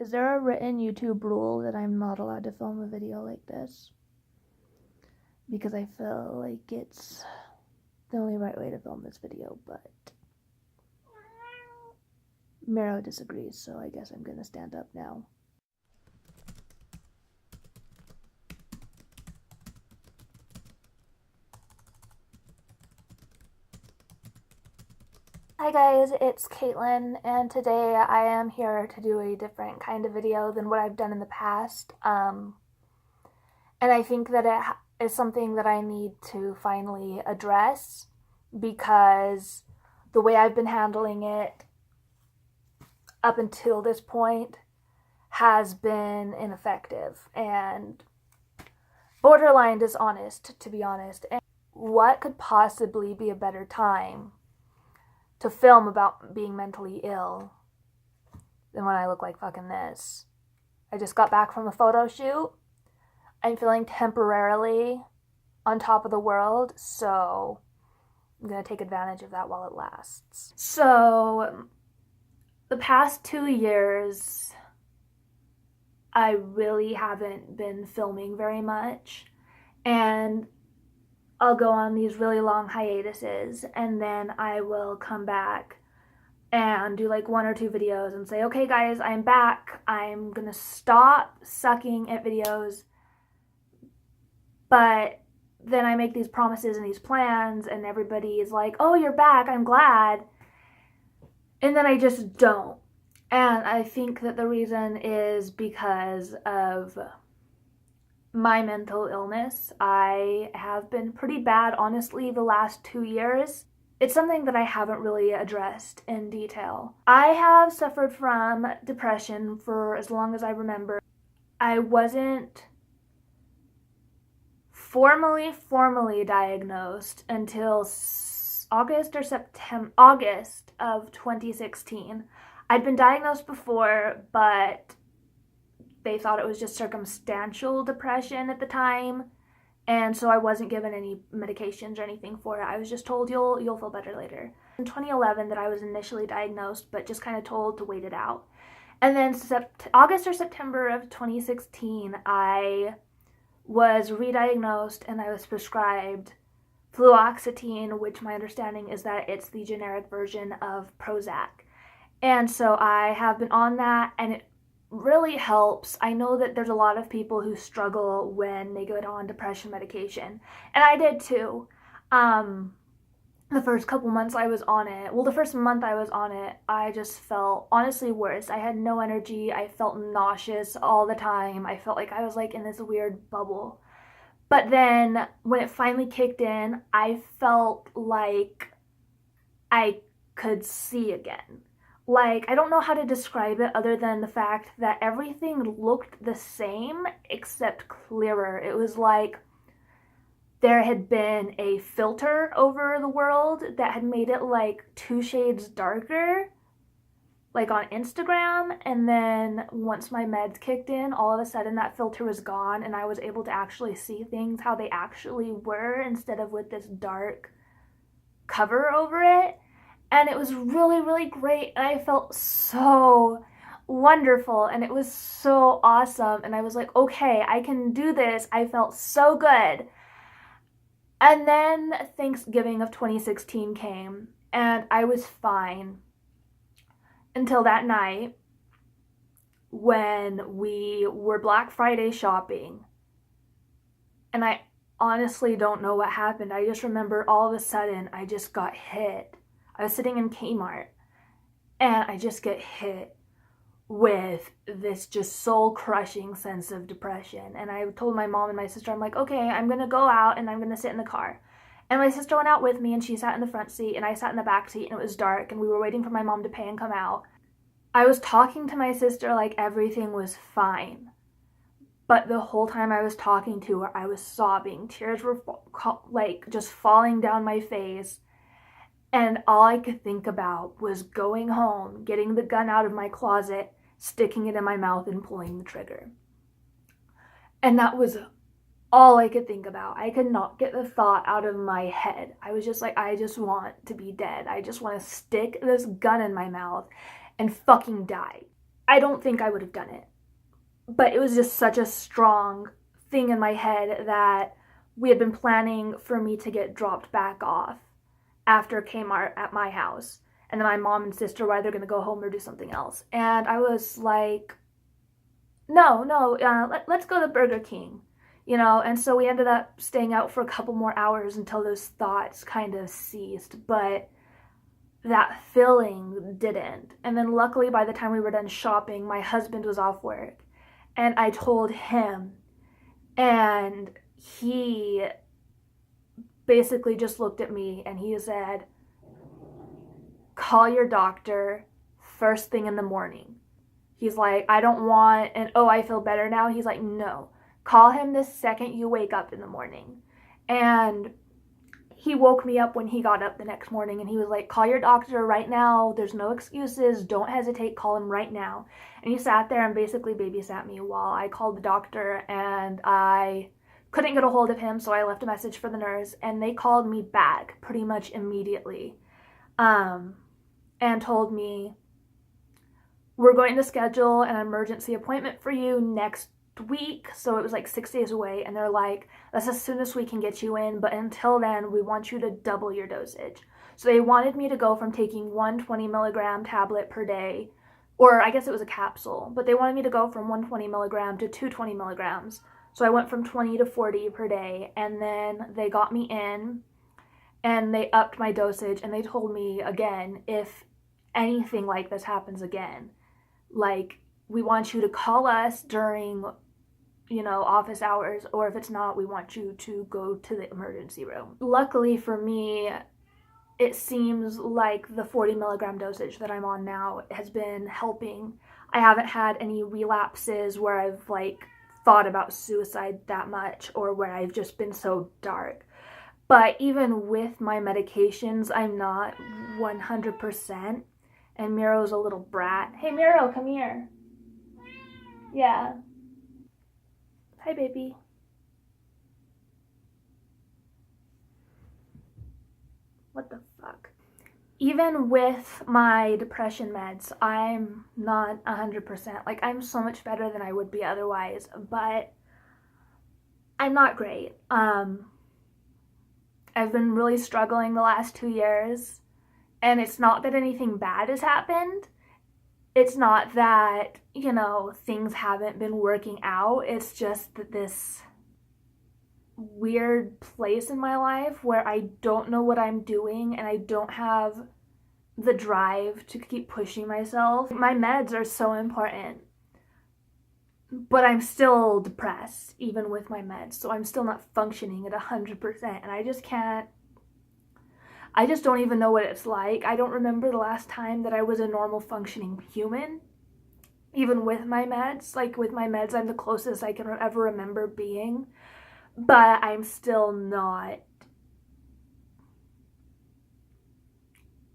Is there a written YouTube rule that I'm not allowed to film a video like this? Because I feel like it's the only right way to film this video, but Mero disagrees, so I guess I'm gonna stand up now. Hi guys, it's Caitlin, and today I am here to do a different kind of video than what I've done in the past. And I think that it is something that I need to finally address because the way I've been handling it up until this point has been ineffective and borderline dishonest, to be honest. And what could possibly be a better time to film about being mentally ill than when I look like fucking this? I just got back from a photo shoot. I'm feeling temporarily on top of the world, so I'm gonna take advantage of that while it lasts. So, the past 2 years, I really haven't been filming very much, and I'll go on these really long hiatuses, and then I will come back and do like 1 or 2 videos and say, okay guys, I'm back. I'm gonna stop sucking at videos. But then I make these promises and these plans, and everybody is like, oh, you're back, I'm glad. And then I just don't. And I think that the reason is because of my mental illness. I have been pretty bad, honestly, the last 2 years. It's something that I haven't really addressed in detail. I have suffered from depression for as long as I remember. I wasn't formally diagnosed until August of 2016. I'd been diagnosed before, but they thought it was just circumstantial depression at the time, and so I wasn't given any medications or anything for it. I was just told you'll feel better later. In 2011 that I was initially diagnosed, but just kind of told to wait it out. And then August or September of 2016, I was re-diagnosed and I was prescribed fluoxetine, which my understanding is that it's the generic version of Prozac. And so I have been on that, and it really helps. I know that there's a lot of people who struggle when they get on depression medication, and I did too. The first couple months I was on it, well, the first month I was on it, I just felt honestly worse. I had no energy. I felt nauseous all the time. I felt like I was like in this weird bubble. But then when it finally kicked in, I felt like I could see again. Like, I don't know how to describe it other than the fact that everything looked the same except clearer. It was like there had been a filter over the world that had made it like 2 shades darker, like on Instagram, and then once my meds kicked in, all of a sudden that filter was gone and I was able to actually see things how they actually were instead of with this dark cover over it. And it was really, really great, and I felt so wonderful, and it was so awesome, and I was like, okay, I can do this. I felt so good. And then Thanksgiving of 2016 came, and I was fine until that night when we were Black Friday shopping. And I honestly don't know what happened. I just remember all of a sudden I just got hit. I was sitting in Kmart, and I just get hit with this just soul-crushing sense of depression. And I told my mom and my sister, I'm like, okay, I'm gonna go out and I'm gonna sit in the car. And my sister went out with me, and she sat in the front seat and I sat in the back seat, and it was dark and we were waiting for my mom to pay and come out. I was talking to my sister like everything was fine, but the whole time I was talking to her, I was sobbing. Tears were like just falling down my face. And all I could think about was going home, getting the gun out of my closet, sticking it in my mouth, and pulling the trigger. And that was all I could think about. I could not get the thought out of my head. I was just like, I just want to be dead. I just want to stick this gun in my mouth and fucking die. I don't think I would have done it. But it was just such a strong thing in my head that we had been planning for me to get dropped back off after Kmart at my house. And then my mom and sister were either going to go home or do something else. And I was like, no, let's go to Burger King, And so we ended up staying out for a couple more hours until those thoughts kind of ceased. But that feeling didn't. And then luckily by the time we were done shopping, my husband was off work. And I told him, and he basically just looked at me and he said, call your doctor first thing in the morning. He's like, I don't want an, oh, I feel better now. He's like, no, call him the second you wake up in the morning. And he woke me up when he got up the next morning and he was like, call your doctor right now. There's no excuses. Don't hesitate. Call him right now. And he sat there and basically babysat me while I called the doctor, and I couldn't get a hold of him. So I left a message for the nurse and they called me back pretty much immediately, and told me, we're going to schedule an emergency appointment for you next week. So it was like 6 days away, and they're like, that's as soon as we can get you in, but until then we want you to double your dosage. So they wanted me to go from taking one 20 milligram tablet per day, or I guess it was a capsule, but they wanted me to go from 120 milligram to 220 milligrams. So I went from 20 to 40 per day, and then they got me in and they upped my dosage, and they told me, again, if anything like this happens again, like, we want you to call us during, office hours, or if it's not, we want you to go to the emergency room. Luckily for me, it seems like the 40 milligram dosage that I'm on now has been helping. I haven't had any relapses where I've thought about suicide that much, or where I've just been so dark. But even with my medications, I'm not 100%. And Miro's a little brat. Hey, Miro, come here. Yeah. Hi, baby. What the fuck? Even with my depression meds, I'm not 100%. I'm so much better than I would be otherwise, but I'm not great. I've been really struggling the last 2 years, and it's not that anything bad has happened. It's not that, things haven't been working out. It's just that this weird place in my life where I don't know what I'm doing and I don't have the drive to keep pushing myself. My meds are so important, but I'm still depressed even with my meds. So I'm still not functioning at 100%, and I just don't even know what it's like. I don't remember the last time that I was a normal functioning human, even with my meds. With my meds, I'm the closest I can ever remember being, but I'm still not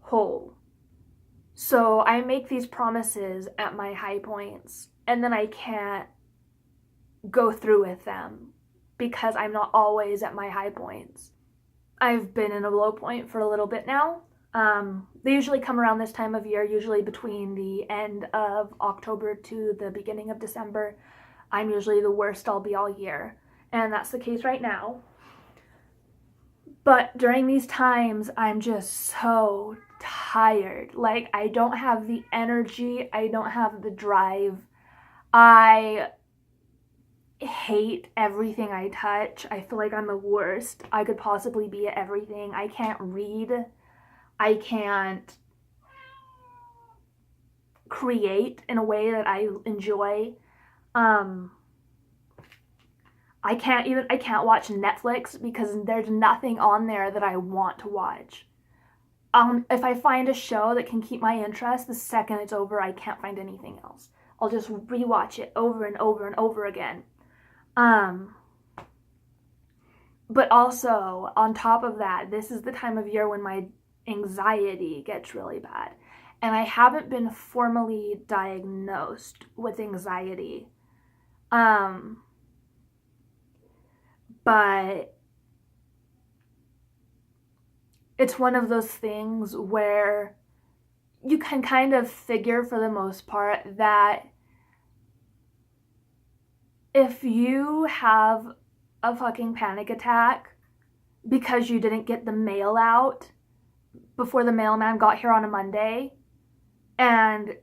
whole. So I make these promises at my high points, and then I can't go through with them because I'm not always at my high points. I've been in a low point for a little bit now. They usually come around this time of year, usually between the end of October to the beginning of December. I'm usually the worst I'll be all year, and that's the case right now. But during these times, I'm just so tired. I don't have the energy. I don't have the drive. I hate everything I touch. I feel like I'm the worst I could possibly be at everything. I can't read. I can't create in a way that I enjoy. I can't watch Netflix because there's nothing on there that I want to watch. If I find a show that can keep my interest, the second it's over, I can't find anything else. I'll just rewatch it over and over and over again. But also, on top of that, this is the time of year when my anxiety gets really bad. And I haven't been formally diagnosed with anxiety. But it's one of those things where you can kind of figure for the most part that if you have a fucking panic attack because you didn't get the mail out before the mailman got here on a Monday, and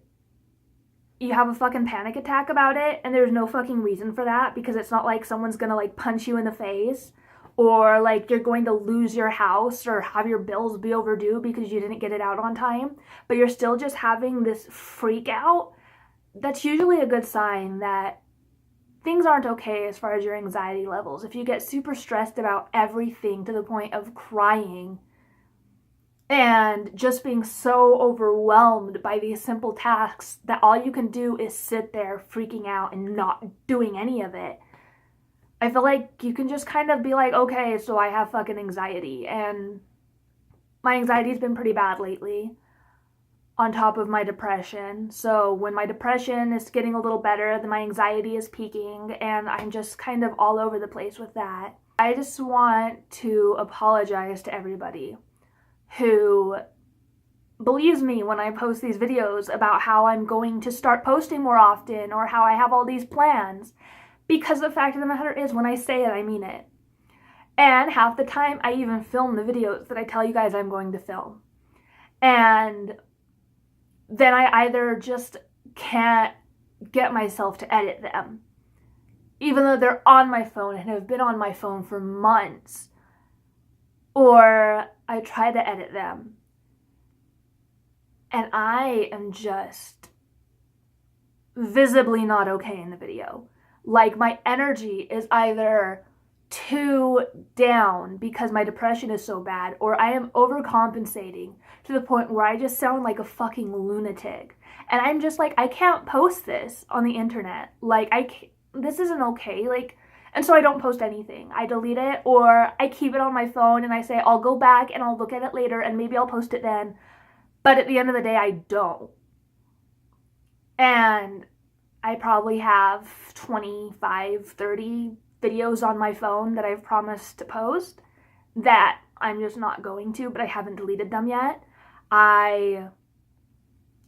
you have a fucking panic attack about it, and there's no fucking reason for that, because it's not like someone's gonna like punch you in the face, or like you're going to lose your house or have your bills be overdue because you didn't get it out on time, but you're still just having this freak out, that's usually a good sign that things aren't okay as far as your anxiety levels. If you get super stressed about everything to the point of crying and just being so overwhelmed by these simple tasks that all you can do is sit there freaking out and not doing any of it, I feel like you can just kind of be like, okay, so I have fucking anxiety, and my anxiety's been pretty bad lately, on top of my depression. So when my depression is getting a little better, then my anxiety is peaking, and I'm just kind of all over the place with that. I just want to apologize to everybody who believes me when I post these videos about how I'm going to start posting more often or how I have all these plans, because the fact of the matter is, when I say it, I mean it. And half the time I even film the videos that I tell you guys I'm going to film, and then I either just can't get myself to edit them, even though they're on my phone and have been on my phone for months, or I try to edit them and I am just visibly not okay in the video. Like, my energy is either too down because my depression is so bad, or I am overcompensating to the point where I just sound like a fucking lunatic. And I'm just like, I can't post this on the internet. Like, this isn't okay. Like, and so I don't post anything. I delete it, or I keep it on my phone and I say, I'll go back and I'll look at it later and maybe I'll post it then. But at the end of the day, I don't. And I probably have 25, 30 videos on my phone that I've promised to post that I'm just not going to, but I haven't deleted them yet. I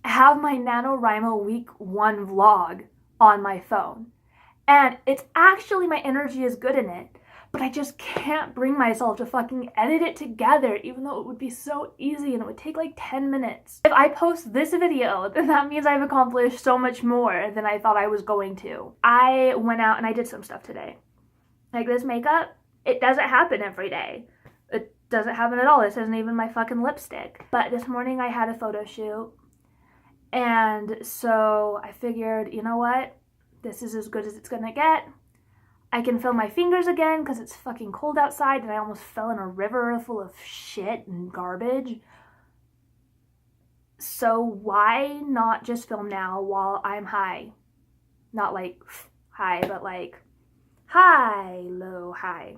have my NaNoWriMo week 1 vlog on my phone, and it's actually, my energy is good in it, but I just can't bring myself to fucking edit it together, even though it would be so easy and it would take like 10 minutes. If I post this video, then that means I've accomplished so much more than I thought I was going to. I went out and I did some stuff today. Like, this makeup, it doesn't happen every day. It doesn't happen at all. This isn't even my fucking lipstick. But this morning I had a photo shoot, and so I figured, you know what? This is as good as it's gonna get. I can feel my fingers again because it's fucking cold outside and I almost fell in a river full of shit and garbage. So why not just film now while I'm high? Not like high, but like high, low, high.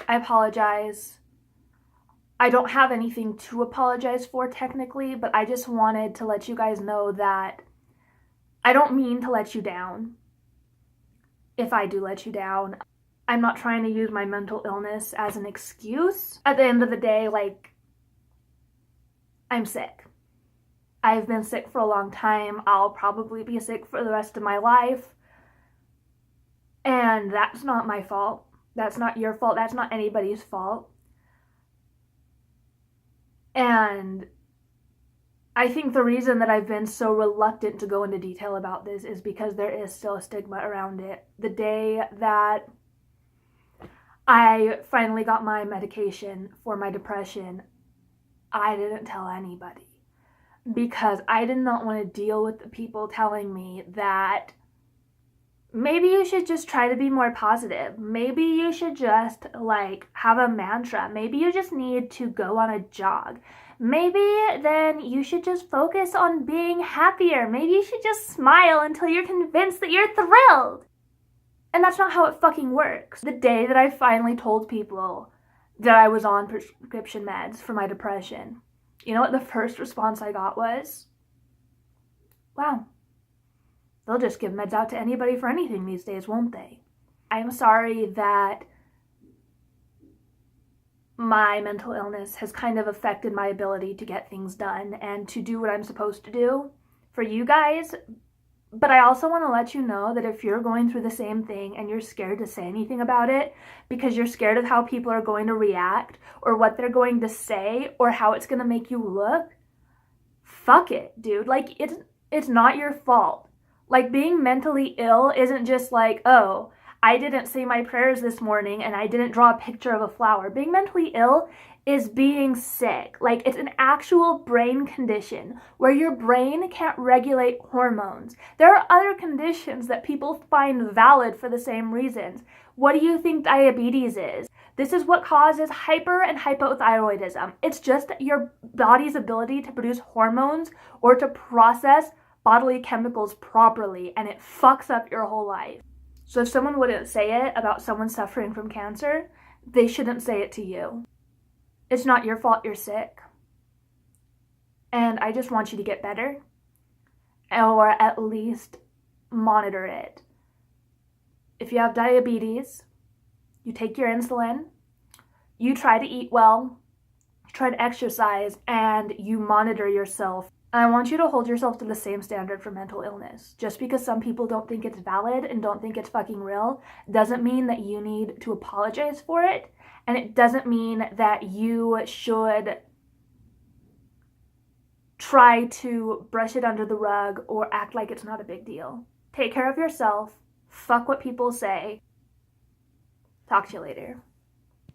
I apologize. I don't have anything to apologize for technically, but I just wanted to let you guys know that I don't mean to let you down. If I do let you down, I'm not trying to use my mental illness as an excuse. At the end of the day, like, I'm sick. I've been sick for a long time. I'll probably be sick for the rest of my life. And that's not my fault. That's not your fault. That's not anybody's fault. And I think the reason that I've been so reluctant to go into detail about this is because there is still a stigma around it. The day that I finally got my medication for my depression, I didn't tell anybody because I did not want to deal with the people telling me that maybe you should just try to be more positive. Maybe you should just like have a mantra. Maybe you just need to go on a jog. Maybe then you should just focus on being happier. Maybe you should just smile until you're convinced that you're thrilled. And that's not how it fucking works. The day that I finally told people that I was on prescription meds for my depression, you know what the first response I got was? Wow, they'll just give meds out to anybody for anything these days, won't they? I'm sorry that my mental illness has kind of affected my ability to get things done and to do what I'm supposed to do for you guys. But I also want to let you know that if you're going through the same thing and you're scared to say anything about it because you're scared of how people are going to react or what they're going to say or how it's going to make you look, fuck it, dude. Like, it's not your fault. Like, being mentally ill isn't just like, oh, I didn't say my prayers this morning and I didn't draw a picture of a flower. Being mentally ill is being sick. Like, it's an actual brain condition where your brain can't regulate hormones. There are other conditions that people find valid for the same reasons. What do you think diabetes is? This is what causes hyper and hypothyroidism. It's just your body's ability to produce hormones or to process bodily chemicals properly, and it fucks up your whole life. So if someone wouldn't say it about someone suffering from cancer, they shouldn't say it to you. It's not your fault you're sick. And I just want you to get better, or at least monitor it. If you have diabetes, you take your insulin, you try to eat well, try to exercise, and you monitor yourself. I want you to hold yourself to the same standard for mental illness. Just because some people don't think it's valid and don't think it's fucking real doesn't mean that you need to apologize for it. And it doesn't mean that you should try to brush it under the rug or act like it's not a big deal. Take care of yourself. Fuck what people say. Talk to you later.